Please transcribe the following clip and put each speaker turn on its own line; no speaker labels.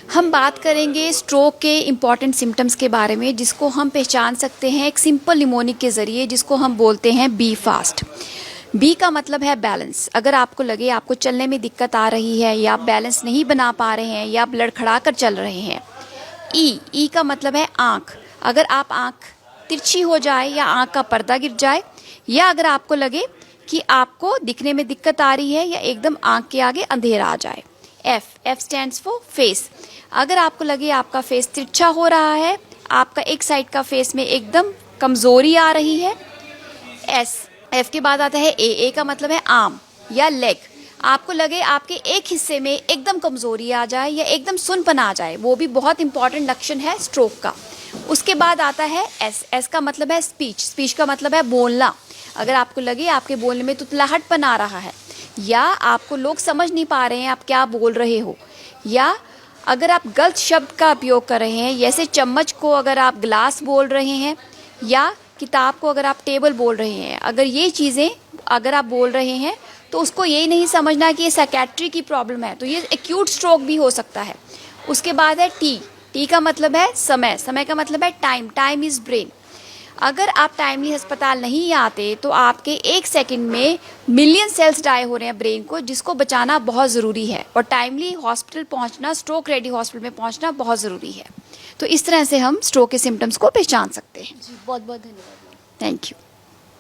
हम बात करेंगे स्ट्रोक के इम्पॉर्टेंट सिम्टम्स के बारे में, जिसको हम पहचान सकते हैं एक सिंपल निमोनिक के ज़रिए, जिसको हम बोलते हैं बी फास्ट। बी का मतलब है बैलेंस। अगर आपको लगे आपको चलने में दिक्कत आ रही है, या आप बैलेंस नहीं बना पा रहे हैं, या आप लड़खड़ा कर चल रहे हैं। ई का मतलब है आँख। अगर आप आँख तिरछी हो जाए, या आँख का पर्दा गिर जाए, या अगर आपको लगे कि आपको दिखने में दिक्कत आ रही है, या एकदम आँख के आगे अंधेरा आ जाए। F stands for face. अगर आपको लगे आपका फेस तिरछा हो रहा है, आपका एक साइड का फेस में एकदम कमज़ोरी आ रही है। एफ के बाद आता है ए का मतलब है आर्म या लेग। आपको लगे आपके एक हिस्से में एकदम कमज़ोरी आ जाए, या एकदम सुनपन आ जाए, वो भी बहुत इंपॉर्टेंट लक्षण है स्ट्रोक का। उसके बाद आता है एस का मतलब है स्पीच का मतलब है बोलना। अगर आपको लगे आपके बोलने में तुतलाहटपन आ रहा है, या आपको लोग समझ नहीं पा रहे हैं आप क्या बोल रहे हो, या अगर आप गलत शब्द का उपयोग कर रहे हैं, जैसे चम्मच को अगर आप गिलास बोल रहे हैं, या किताब को अगर आप टेबल बोल रहे हैं, अगर ये चीज़ें अगर आप बोल रहे हैं, तो उसको ये नहीं समझना कि ये साइकेट्री की प्रॉब्लम है, तो ये एक्यूट स्ट्रोक भी हो सकता है। उसके बाद है टी का मतलब है समय का मतलब है टाइम इज़ ब्रेन। अगर आप टाइमली अस्पताल नहीं आते, तो आपके एक सेकंड में मिलियन सेल्स डाई हो रहे हैं ब्रेन को, जिसको बचाना बहुत ज़रूरी है। और टाइमली हॉस्पिटल पहुंचना, स्ट्रोक रेडी हॉस्पिटल में पहुंचना बहुत ज़रूरी है। तो इस तरह से हम स्ट्रोक के सिम्टम्स को पहचान सकते हैं।
जी, बहुत बहुत धन्यवाद।
Thank you.